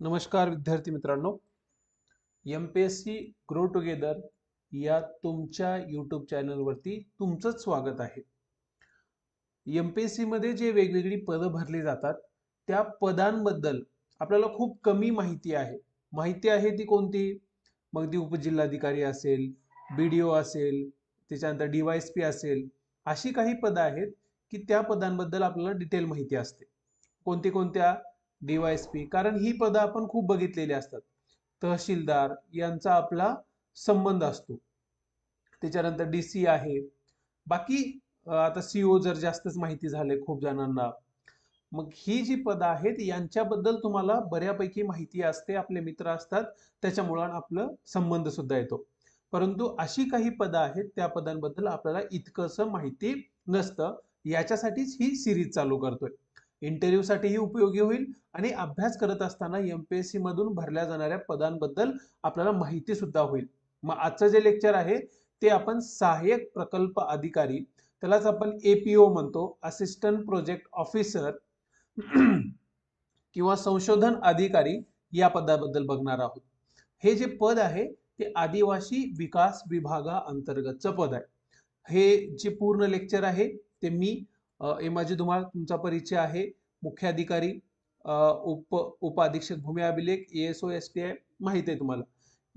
नमस्कार विद्यार्थी मित्रांनो, एमपीएससी ग्रो टुगेदर या तुमच्या यूट्यूब चॅनलवरती तुमचं स्वागत आहे। एमपीएससी मध्ये जे वेगवेगळी पदं भरली जातात त्या पदांबद्दल आपल्याला खूप कमी माहिती आहे। माहिती आहे ती कोणती? मग ती उपजिल्हाधिकारी असेल, बीडीओ असेल, त्याच्यानंतर डीवायएसपी असेल, अशी काही पदं आहेत की त्या पदांबद्दल आपल्याला डिटेल माहिती असते। कोणती कोणत्या? डीवायएसपी, कारण ही पदं आपण खूप बघितलेली असतात। तहसीलदार यांचा आपला संबंध असतो। त्याच्यानंतर डीसी आहे। बाकी आता सीओ जर जास्तच माहिती झाले खूप जणांना, मग ही जी पदं आहेत यांच्याबद्दल तुम्हाला बऱ्यापैकी माहिती असते, आपले मित्र असतात, त्याच्यामुळे आपलं संबंध सुद्धा येतो। परंतु अशी काही पदं आहेत त्या पदांबद्दल आपल्याला इतकंसं माहिती नसतं। याच्यासाठीच ही सिरीज चालू करतोय। इंटरव्ह्यू साठीही उपयोगी होईल आणि अभ्यास करत असताना एमपीएससी मधून भरल्या जाणाऱ्या पदांबद्दल आपल्याला माहिती सुद्धा होईल। मग आजचं जे लेक्चर आहे ते आपण सहाय्यक प्रकल्प अधिकारी, त्यालाच आपण एपीओ म्हणतो, असिस्टंट प्रोजेक्ट ऑफिसर किंवा संशोधन अधिकारी या पदाबद्दल बघणार आहोत। हे जे पद आहे ते आदिवासी विकास विभागाअंतर्गतचं पद आहे। हे जे पूर्ण लेक्चर आहे ते मी माझी तुम्हाला तुमचा परिचय आहे, मुख्याधिकारी, उप अधीक्षक भूमी अभिलेख, एएसओ एसटीआय माहिती आहे तुम्हाला।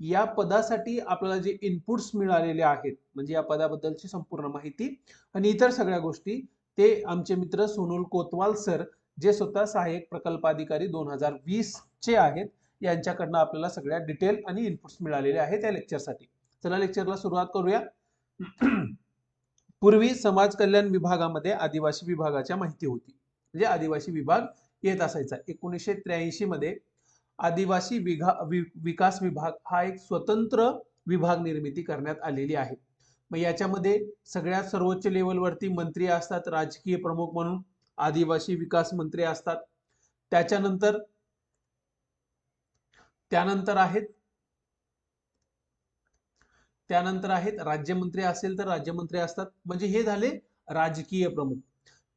या पदासाठी आपल्याला जे इनपुट्स मिळालेले आहेत, म्हणजे या पदाबद्दलची संपूर्ण माहिती आणि इतर सगळ्या गोष्टी, ते आमचे मित्र सोनल कोतवाल सर, जे स्वतः सहाय्यक प्रकल्प अधिकारी 2020 चे आहेत, यांच्याकडनं आपल्याला सगळ्या डिटेल आणि इनपुट्स मिळालेले आहेत त्या लेक्चरसाठी। चला लेक्चरला सुरुवात करूया। पूर्वी समाज कल्याण विभागामध्ये आदिवासी विभागाच्या माहिती होती, म्हणजे आदिवासी विभाग येत असायचा। 1983 मध्ये आदिवासी विकास विभाग हा एक स्वतंत्र विभाग निर्मिती करण्यात आलेली आहे। मग याच्यामध्ये सगळ्यात सर्वोच्च लेवलवरती मंत्री असतात, राजकीय प्रमुख म्हणून आदिवासी विकास मंत्री असतात। त्याच्यानंतर आहेत राज्यमंत्री असेल तर राज्यमंत्री असतात, म्हणजे हे झाले राजकीय प्रमुख।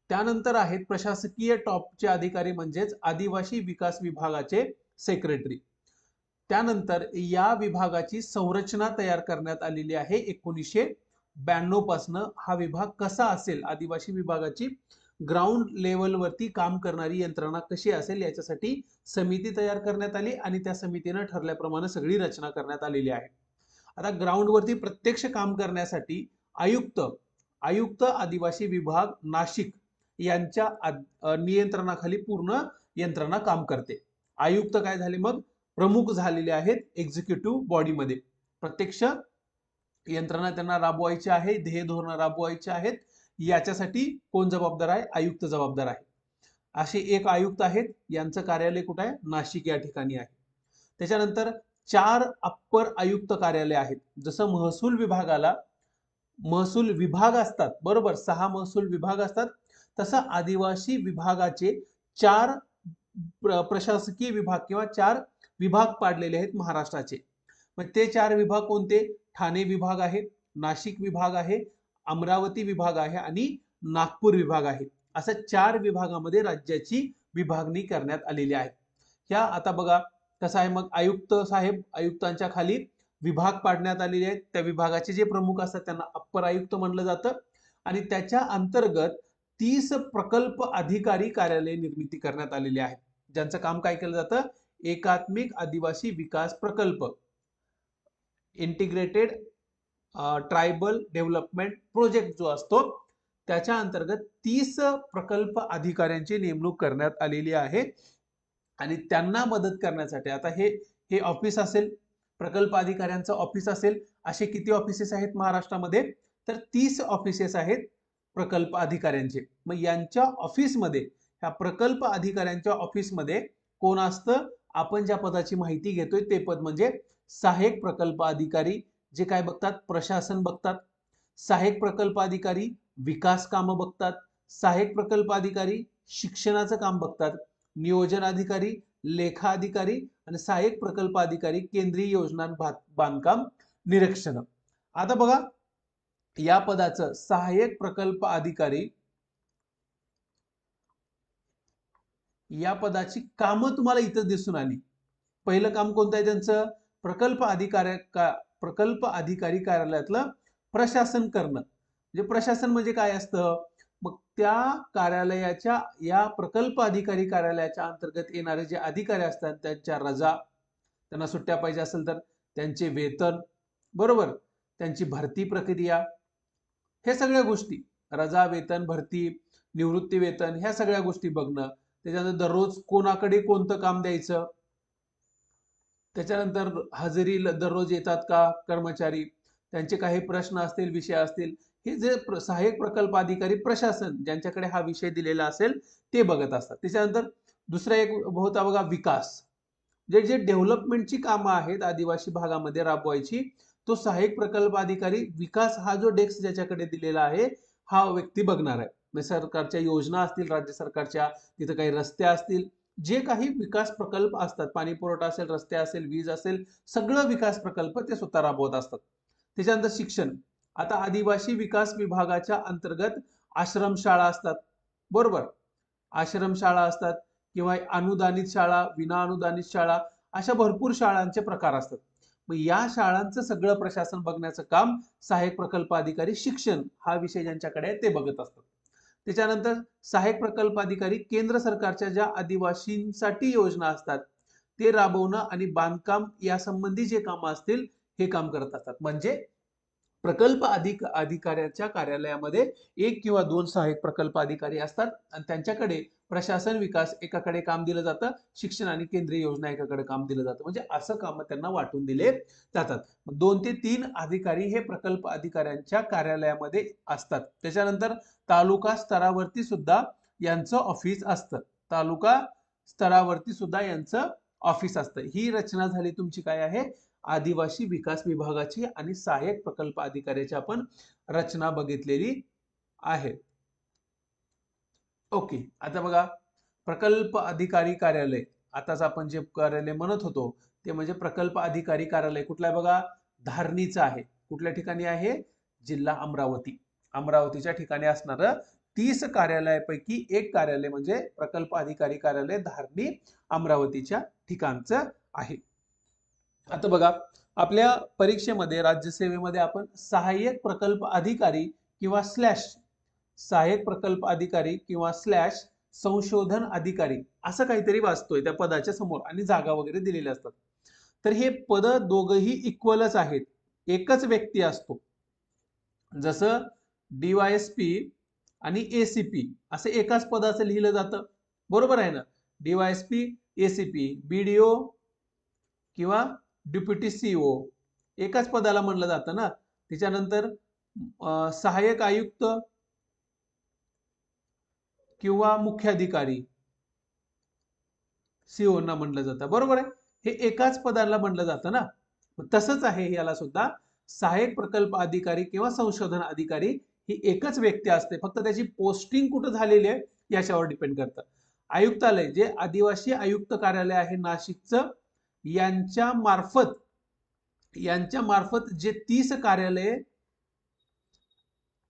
त्यानंतर आहेत प्रशासकीय टॉपचे अधिकारी, म्हणजेच आदिवासी विकास विभागाचे सेक्रेटरी। त्यानंतर या विभागाची संरचना तयार करण्यात आलेली आहे 1992 पासून। हा विभाग कसा असेल, आदिवासी विभागाची ग्राउंड लेवलवरती काम करणारी यंत्रणा कशी असेल याच्यासाठी समिती तयार करण्यात आली आणि त्या समितीने ठरल्याप्रमाणे सगळी रचना करण्यात आलेली आहे। आता ग्राउंड वरती प्रत्यक्ष काम करण्यासाठी आयुक्त आदिवासी विभाग नाशिक यांच्या नियंत्रणाखाली पूर्ण यंत्रणा काम करते। आयुक्त काय झाले, मग प्रमुख झालेले आहेत एक्झिक्युटिव्ह बॉडीमध्ये। प्रत्यक्ष यंत्रणा त्यांना राबवायची आहे, ध्येय धोरण राबवायचे आहेत, याच्यासाठी कोण जबाबदार आहे? आयुक्त जबाबदार आहे। असे एक आयुक्त आहेत, यांचं कार्यालय कुठे आहे? नाशिक या ठिकाणी आहे। त्याच्यानंतर 4 अप्पर आयुक्त कार्यालय आहेत। जसं महसूल विभागाला महसूल विभाग असतात, बरोबर, 6 महसूल विभाग असतात, तसं आदिवासी विभागाचे 4 प्रशासकीय विभाग किंवा 4 विभाग पाडलेले आहेत महाराष्ट्राचे। मग ते 4 विभाग कोणते? ठाणे विभाग आहे, नाशिक विभाग आहे, अमरावती विभाग आहे आणि नागपूर विभाग आहे। असं 4 विभागामध्ये राज्याची विभागणी करण्यात आलेली आहे। ह्या आता बघा कसं आहे, मग आयुक्त साहेब, आयुक्तांच्या खाली विभाग पाडण्यात आलेले आहेत। त्या विभागाचे जे प्रमुख असतात त्यांना अप्पर आयुक्त म्हणलं जातं आणि त्याच्या अंतर्गत 30 प्रकल्प अधिकारी कार्यालय निर्मिती करण्यात आलेली आहे, ज्यांचं काम काय केलं जातं? एकात्मिक आदिवासी विकास प्रकल्प, इंटिग्रेटेड ट्रायबल डेव्हलपमेंट प्रोजेक्ट जो असतो, त्याच्या अंतर्गत 30 प्रकल्प अधिकाऱ्यांची नेमणूक करण्यात आलेली आहे। आणि त्यांना मदत करण्यासाठी आता हे ऑफिस असेल, प्रकल्प अधिकाऱ्यांचं ऑफिस असेल। असे किती ऑफिसेस आहेत महाराष्ट्रामध्ये? तर 30 ऑफिसेस आहेत प्रकल्प अधिकाऱ्यांचे। मग यांच्या ऑफिसमध्ये, ह्या प्रकल्प अधिकाऱ्यांच्या ऑफिसमध्ये कोण असतं? आपण ज्या पदाची माहिती घेतोय ते पद म्हणजे सहाय्यक प्रकल्प अधिकारी, जे काय बघतात? प्रशासन बघतात। सहाय्यक प्रकल्प अधिकारी विकास कामं बघतात, सहाय्यक प्रकल्प अधिकारी शिक्षणाचं काम बघतात, नियोजन अधिकारी, लेखा अधिकारी आणि सहाय्यक प्रकल्प अधिकारी केंद्रीय योजना बांधकाम निरीक्षण। आता बघा या पदाचं सहाय्यक प्रकल्प अधिकारी, या पदाची कामं तुम्हाला इथं दिसून आली। पहिलं काम कोणतं आहे त्यांचं? प्रकल्प अधिकारी कार्यालयातलं प्रशासन करणं. म्हणजे प्रशासन म्हणजे काय असतं? मग त्या कार्यालयाच्या या प्रकल्प अधिकारी कार्यालयाच्या अंतर्गत येणारे जे अधिकारी असतात त्यांच्या रजा, त्यांना सुट्ट्या पाहिजे असेल तर त्यांचे वेतन, बरोबर, त्यांची भरती प्रक्रिया, हे सगळ्या गोष्टी, रजा, वेतन, भरती, निवृत्ती वेतन, ह्या सगळ्या गोष्टी बघणं. त्याच्यानंतर दररोज कोणाकडे कोणतं काम द्यायचं, त्याच्यानंतर हजेरी दररोज येतात का कर्मचारी, त्यांचे काही प्रश्न असतील, विषय असतील, हे जे सहाय्यक प्रकल्प अधिकारी प्रशासन ज्यांच्याकडे हा विषय दिलेला असेल ते बघत असतात. त्याच्यानंतर दुसरा एक होता बघा विकास, जे जे डेव्हलपमेंटची कामं आहेत आदिवासी भागामध्ये राबवायची, तो सहाय्यक प्रकल्प अधिकारी विकास हा जो डेस्क ज्याच्याकडे दिलेला आहे हा व्यक्ती बघणार आहे. सरकारच्या योजना असतील, राज्य सरकारच्या, तिथे काही रस्ते असतील, जे काही विकास प्रकल्प असतात, पाणी पुरवठा असेल, रस्ते असेल, वीज असेल, सगळं विकास प्रकल्प ते स्वतः राबवत असतात. त्याच्यानंतर शिक्षण, आता आदिवासी विकास विभागाच्या अंतर्गत आश्रमशाळा असतात, बरोबर, आश्रमशाळा असतात किंवा अनुदानित शाळा, विना अनुदानित शाळा, अशा भरपूर शाळांचे प्रकार असतात. मग या शाळांचं सगळं प्रशासन बघण्याचं काम सहाय्यक प्रकल्प अधिकारी शिक्षण हा विषय ज्यांच्याकडे आहे ते बघत असतात. त्याच्यानंतर सहाय्यक प्रकल्प अधिकारी केंद्र सरकारच्या ज्या आदिवासींसाठी योजना असतात ते राबवणं आणि बांधकाम यासंबंधी जे काम असतील हे काम करत असतात. म्हणजे प्रकल्प अधिकाऱ्याच्या कार्यालयामध्ये एक किंवा दोन सहाय्यक प्रकल्प अधिकारी असतात आणि त्यांच्याकडे प्रशासन विकास एकाकडे काम दिलं जातं, शिक्षण आणि केंद्रीय योजना एकाकडे काम दिलं जातं. म्हणजे असं काम त्यांना वाटून दिले जातात. 2 ते 3 अधिकारी हे प्रकल्प अधिकाऱ्यांच्या कार्यालयामध्ये असतात. त्याच्यानंतर तालुका स्तरावरती सुद्धा यांचं ऑफिस असतं. तालुका स्तरावरती सुद्धा यांचं ऑफिस असतं. ही रचना झाली तुमची काय आहे? आदिवासी विकास विभागाची आणि सहाय्यक प्रकल्प अधिकाऱ्याची आपण रचना बघितलेली आहे. ओके, आता बघा प्रकल्प अधिकारी कार्यालय, आताच आपण जे कार्यालय म्हणत होतो ते म्हणजे प्रकल्प अधिकारी कार्यालय कुठलं आहे बघा? धारणीचं आहे. कुठल्या ठिकाणी आहे? जिल्हा अमरावती. अमरावतीच्या ठिकाणी असणारं 30 कार्यालयापैकी एक कार्यालय म्हणजे प्रकल्प अधिकारी कार्यालय धारणी अमरावतीच्या ठिकाणचं आहे. आता बघा आपल्या परीक्षेमध्ये राज्यसेवेमध्ये आपण सहाय्यक प्रकल्प अधिकारी किंवा स्लॅश सहाय्यक प्रकल्प अधिकारी किंवा स्लॅश संशोधन अधिकारी असं काहीतरी वाचतोय त्या पदाच्या समोर आणि जागा वगैरे दिलेल्या असतात. तर हे पद दोघही इक्वलच आहेत, एकच व्यक्ती असतो. जसं DYSP आणि ACP असं एकाच पदाचं लिहिलं जातं, बरोबर आहे ना? DYSP, ACP, BDO किंवा डेप्युटी CEO एकाच पदाला म्हणलं जातं ना. त्याच्यानंतर सहाय्यक आयुक्त किंवा मुख्याधिकारी CEO ना म्हणलं जातं, बरोबर आहे? हे एकाच पदाला म्हणलं जातं ना. तसंच आहे याला सुद्धा, सहाय्यक प्रकल्प अधिकारी किंवा संशोधन अधिकारी ही एकच व्यक्ती असते, फक्त त्याची पोस्टिंग कुठं झालेली आहे याच्यावर डिपेंड करतं. आयुक्तालय जे आदिवासी आयुक्त कार्यालय आहे नाशिकचं, यांच्या मार्फत जे 30 कार्यालय,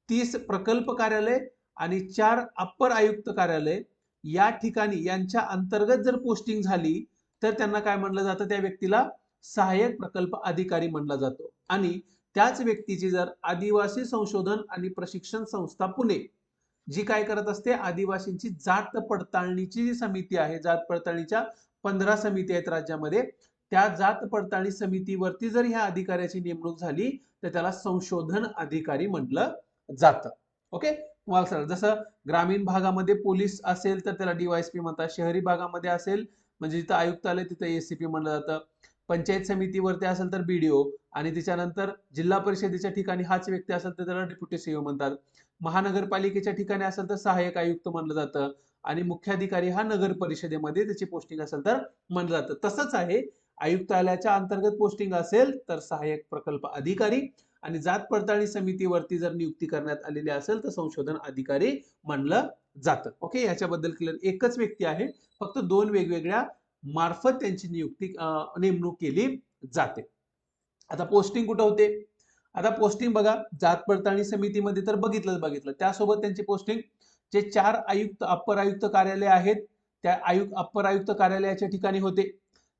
30 प्रकल्प कार्यालय आणि 4 अप्पर आयुक्त कार्यालय या ठिकाणी यांच्या अंतर्गत जर पोस्टिंग झाली तर त्यांना काय म्हणलं जातं? त्या व्यक्तीला सहाय्यक प्रकल्प अधिकारी म्हणलं जातो. आणि त्याच व्यक्तीची जर आदिवासी संशोधन आणि प्रशिक्षण संस्था पुणे जी काय करत असते, आदिवासींची जात पडताळणीची जी समिती आहे, जात पडताळणीच्या 15 समिती आहेत राज्यामध्ये, त्या जात पडताळणी समितीवरती जर ह्या अधिकाऱ्याची नेमणूक झाली तर त्याला संशोधन अधिकारी म्हटलं जातं. ओके, तुम्हाला जसं ग्रामीण भागामध्ये पोलीस असेल तर त्याला DYSP म्हणतात, शहरी भागामध्ये असेल म्हणजे जिथं आयुक्तालय तिथं ACP म्हणलं जातं, पंचायत समितीवरती असेल तर BDO, आणि त्याच्यानंतर जिल्हा परिषदेच्या ठिकाणी हाच व्यक्ती असेल तर त्याला डेप्युटी CEO म्हणतात, महानगरपालिकेच्या ठिकाणी असेल तर सहाय्यक आयुक्त म्हणलं जातं, आणि मुख्याधिकारी हा नगर परिषदेमध्ये त्याची पोस्टिंग असेल तर म्हणलं जातं. तसंच आहे, आयुक्तालयाच्या अंतर्गत पोस्टिंग असेल तर सहाय्यक प्रकल्प अधिकारी, आणि जात पडताळणी समितीवरती जर नियुक्ती करण्यात आलेली असेल तर संशोधन अधिकारी म्हणलं जातं. ओके, याच्याबद्दल क्लिअर. एकच व्यक्ती आहे, फक्त 2 वेगवेगळ्या मार्फत त्यांची नेमणूक केली जाते. आता पोस्टिंग कुठं होते? आता पोस्टिंग बघा, जात पडताळणी समितीमध्ये तर बघितलं, त्यासोबत त्यांची पोस्टिंग जे 4 आयुक्त अप्पर आयुक्त कार्यालय आहेत त्या अप्पर आयुक्त कार्यालयाच्या ठिकाणी होते.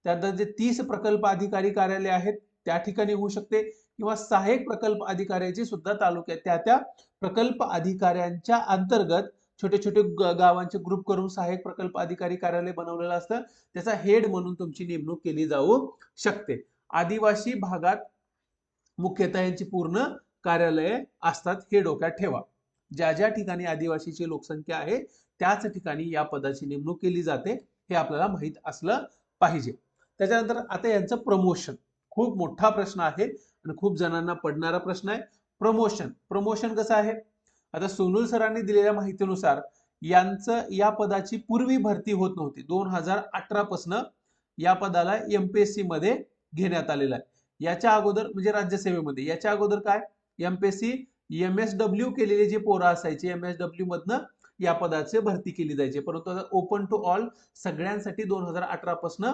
त्यानंतर जे 30 प्रकल्प अधिकारी कार्यालय आहेत त्या ठिकाणी होऊ शकते, किंवा सहाय्यक प्रकल्प अधिकाऱ्याची सुद्धा तालुक्यात त्या प्रकल्प अधिकाऱ्यांच्या अंतर्गत छोटे छोटे गावांचे ग्रुप करून सहाय्यक प्रकल्प अधिकारी कार्यालय बनवलेलं असतं, त्याचा हेड म्हणून तुमची नेमणूक केली जाऊ शकते. आदिवासी भागात मुख्यतः यांची पूर्ण कार्यालये असतात, हे डोक्यात ठेवा. ज्या ज्या ठिकाणी आदिवासीची लोकसंख्या आहे त्याच ठिकाणी या पदाची नेमणूक केली जाते, हे आपल्याला माहित असलं पाहिजे. त्याच्यानंतर आता यांचं प्रमोशन खूप मोठा प्रश्न आहे आणि खूप जणांना पडणारा प्रश्न आहे. प्रमोशन कसं आहे? आता सोनूल सरांनी दिलेल्या माहितीनुसार यांचं या पदाची पूर्वी भरती होत नव्हती. 2018 पासून या पदाला एमपीएससी मध्ये घेण्यात आलेला आहे. याच्या अगोदर म्हणजे राज्यसेवेमध्ये याच्या अगोदर काय एमपीएससी एमएसडब्ल्यू केलेले जे पोरं असायचे एमएसडब्ल्यू मधनं या पदाचे भरती केली जायची, परंतु आता ओपन टू ऑल सगळ्यांसाठी 2018 पासून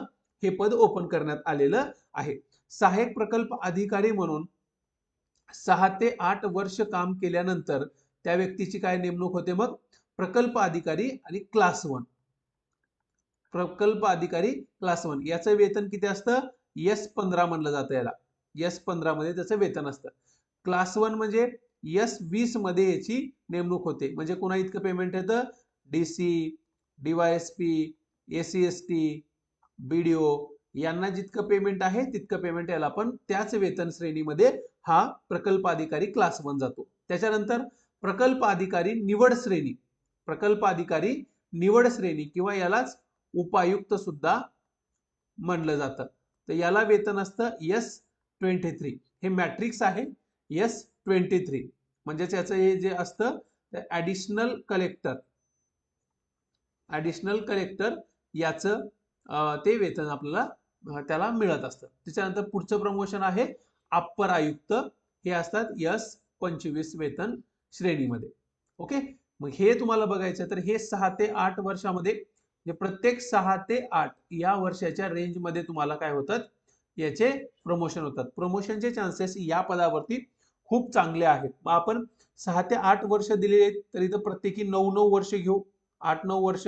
हे पद ओपन करण्यात आलेलं आहे. सहाय्यक प्रकल्प अधिकारी म्हणून 6 ते 8 वर्ष काम केल्यानंतर त्या व्यक्तीची काय नेमणूक होते? मग प्रकल्प अधिकारी आणि क्लास 1. प्रकल्प अधिकारी क्लास 1 याचं वेतन किती असतं? S15 म्हणलं जातं याला. S15 मध्ये त्याचं वेतन असतं. क्लास 1 म्हणजे S20 मध्ये याची नेमणूक होते. म्हणजे कोणा इतकं पेमेंट येतं? डीसी, डीवायएसपी, एसीएसटी, बीडीओ यांना जितकं पेमेंट आहे तितकं पेमेंट याला पण त्याच वेतन श्रेणीमध्ये हा प्रकल्प अधिकारी क्लास 1 जातो. त्याच्यानंतर प्रकल्प अधिकारी निवड श्रेणी, प्रकल्प अधिकारी निवड श्रेणी किंवा यालाच उपायुक्त सुद्धा म्हणलं जातं. तर याला वेतन असतं S23. हे मॅट्रिक्स आहे S23. म्हणजेच याचं हे जे असतं ऍडिशनल कलेक्टर याचं ते वेतन आपल्याला त्याला मिळत असतं. त्याच्यानंतर पुढचं प्रमोशन आहे अप्पर आयुक्त, हे असतात S25 वेतन श्रेणीमध्ये. ओके, मग हे तुम्हाला बघायचं तर हे 6 ते 8 वर्षामध्ये प्रत्येक 6 ते 8 या वर्षाच्या रेंज मध्ये तुम्हाला काय होतात? याचे प्रमोशन होतात. प्रमोशनचे चान्सेस या पदावरती खूप चांगले आहेत. मग आपण 6 ते 8 वर्ष दिलेले तर इथं प्रत्येकी 9 वर्ष घेऊ. 8-9 वर्ष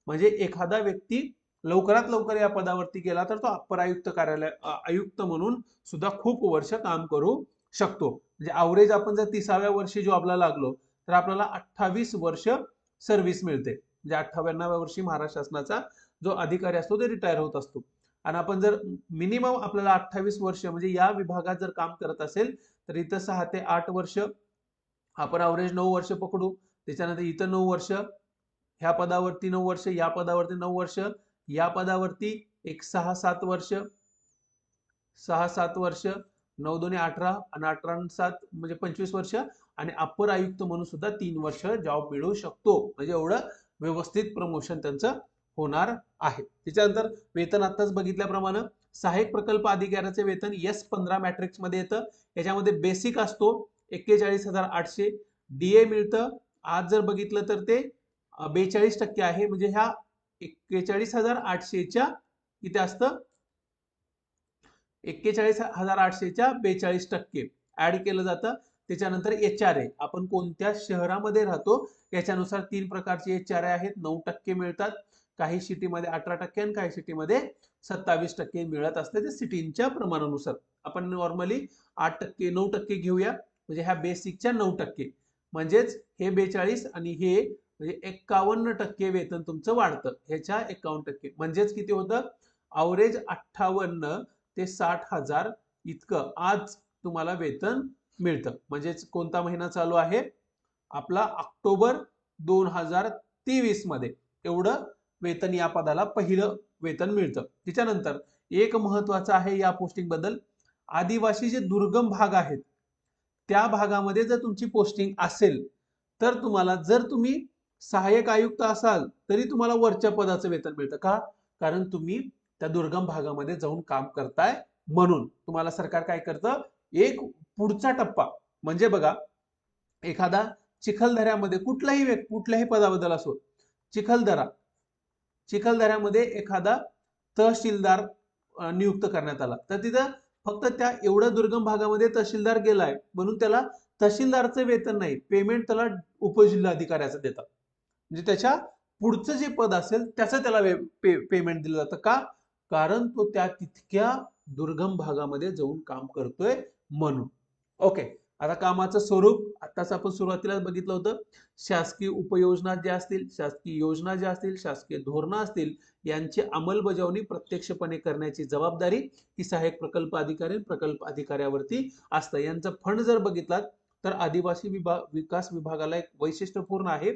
म्हणजे एखादा व्यक्ती लवकरात लवकर या पदावरती गेला तर तो अप्पर आयुक्त कार्यालय आयुक्त म्हणून सुद्धा खूप वर्ष काम करू शकतो. म्हणजे अवरेज आपण जर 30व्या वर्षी जॉबला लागलो तर आपल्याला 28 वर्ष सर्व्हिस मिळते. म्हणजे 58व्या वर्षी महाराष्ट्र शासनाचा जो अधिकारी असतो ते रिटायर होत असतो. आणि आपण जर मिनिमम आपल्याला 28 वर्ष म्हणजे या विभागात जर काम करत असेल तर इथं 6 ते 8 वर्ष, आपण अवरेज 9 वर्ष पकडू. त्याच्यानंतर इथं 9 वर्ष, ह्या पदावरती 9 वर्ष, या पदावरती 9 वर्ष, या पदावरती एक 6-7 वर्ष, 6-7 वर्ष, 9-2 18 आणि 18-7 म्हणजे 25 वर्ष, आणि अप्पर आयुक्त म्हणून सुद्धा 3 वर्ष जॉब मिळू शकतो. म्हणजे एवढं व्यवस्थित प्रमोशन त्यांचं होणार आहे. त्याच्यानंतर वेतन आताच बघितल्याप्रमाणे सहाय्यक प्रकल्प अधिकाऱ्याचे वेतन S15 मॅट्रिक्स मध्ये येतं. याच्यामध्ये बेसिक असतो 41,800, डीए मिळतं. आज जर बघितलं तर ते 42% आहे. म्हणजे ह्या 41,800च्या किती असतं? 41,800च्या 42% ऍड केलं जातं. त्याच्यानंतर HRA, आपण कोणत्या शहरामध्ये राहतो याच्यानुसार 3 प्रकारचे HRA आहेत. 9% मिळतात, काही सिटीमध्ये 18% आणि काही सिटीमध्ये 27% मिळत असते. ते सिटींच्या प्रमाणानुसार आपण नॉर्मली 8% 9% घेऊया. म्हणजे ह्या बेसिकच्या 9%, म्हणजेच हे 42 आणि हे म्हणजे 51% वेतन तुमचं वाढतं. ह्याच्या 51% म्हणजेच किती होतं? अवरेज 58 ते 60,000 इतकं आज तुम्हाला वेतन मिळतं. म्हणजेच कोणता महिना चालू आहे? आपला ऑक्टोबर 2023 मध्ये एवढं वेतन या पदाला पहिलं वेतन मिळतं. त्याच्यानंतर एक महत्वाचं आहे या पोस्टिंग बद्दल, आदिवासी जे दुर्गम भाग आहेत त्या भागामध्ये जर तुमची पोस्टिंग असेल तर तुम्हाला, जर तुम्ही सहाय्यक आयुक्त असाल तरी तुम्हाला वरच्या पदाचं वेतन मिळतं. का? कारण तुम्ही त्या दुर्गम भागामध्ये जाऊन काम करताय म्हणून तुम्हाला सरकार काय करतं? एक पुढचा टप्पा म्हणजे बघा, एखादा चिखलदऱ्यामध्ये कुठल्याही पदाबद्दल असो, चिखलदऱ्यामध्ये एखादा तहसीलदार नियुक्त करण्यात आला तर तिथं फक्त त्या एवढ्या दुर्गम भागामध्ये तहसीलदार गेलाय म्हणून त्याला तहसीलदारचं वेतन नाही, पेमेंट त्याला उपजिल्हाधिकाऱ्याचं देतात. म्हणजे त्याच्या पुढचं जे पद असेल त्याचं त्याला पेमेंट दिलं जातं. का? कारण तो त्या तितक्या दुर्गम भागामध्ये जाऊन काम करतोय म्हणून. ओके, आता कामाचं स्वरूप आताच आपण सुरुवातीला बघितलं होतं. शासकीय उपयोजना ज्या असतील, शासकीय योजना ज्या असतील, शासकीय धोरणं असतील, यांची अंमलबजावणी प्रत्यक्षपणे करण्याची जबाबदारी ही सहाय्यक प्रकल्प अधिकारी प्रकल्प अधिकाऱ्यावरती असतं. यांचा फंड जर बघितलात तर आदिवासी विकास विभागाला एक वैशिष्ट्यपूर्ण आहे,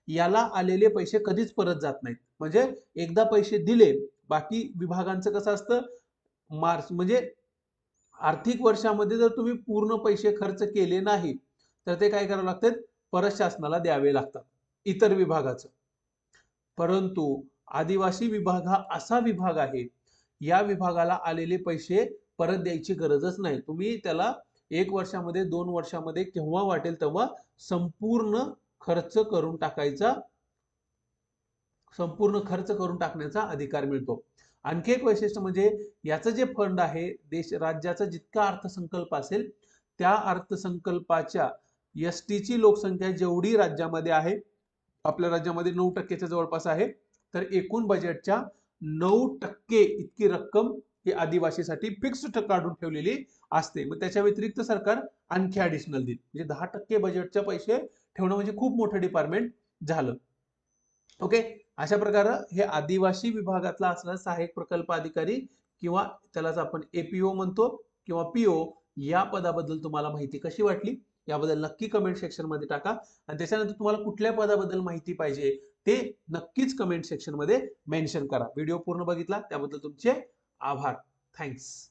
याला आलेले पैसे कधीच परत जात नाहीत. म्हणजे एकदा पैसे दिले, बाकी विभागांचं कसं असतं, मार्च म्हणजे आर्थिक वर्षामध्ये जर तुम्ही पूर्ण पैसे खर्च केले नाही तर ते काय करावं लागतात, परत शासनाला द्यावे लागतात इतर विभागाचं. परंतु आदिवासी विभाग हा असा विभाग आहे, या विभागाला आलेले पैसे परत द्यायची गरजच नाही. तुम्ही त्याला 1 वर्षामध्ये 2 वर्षामध्ये केव्हा वाटेल तेव्हा संपूर्ण खर्च करून टाकायचा, संपूर्ण खर्च करून टाकण्याचा अधिकार मिळतो. आणखी एक वैशिष्ट्य म्हणजे याचं जे फंड आहे, राज्याचा जितका अर्थसंकल्प असेल त्या अर्थसंकल्पाच्या एसटीची लोकसंख्या जेवढी राज्यामध्ये आहे, आपल्या राज्यामध्ये 9%च्या जवळपास आहे, तर एकूण बजेटच्या 9% इतकी रक्कम ही आदिवासीसाठी फिक्स्ड काढून ठेवलेली असते. मग त्याच्या व्यतिरिक्त सरकार आणखी ऍडिशनल देईल. म्हणजे 10% बजेटचे पैसे ठेवणं म्हणजे खूप मोठं डिपार्टमेंट झालं. ओके, अशा प्रकारे हे आदिवासी विभागातला असणारा सहाय्यक प्रकल्प अधिकारी किंवा त्यालाच आपण एपीओ म्हणतो किंवा पीओ, या पदाबद्दल तुम्हाला माहिती कशी वाटली याबद्दल नक्की कमेंट सेक्शन मध्ये टाका. आणि त्याच्यानंतर तुम्हाला कुठल्या पदाबद्दल माहिती पाहिजे ते नक्कीच कमेंट सेक्शन मध्ये मेन्शन करा. व्हिडिओ पूर्ण बघितला त्याबद्दल तुमचे आभार. थँक्स.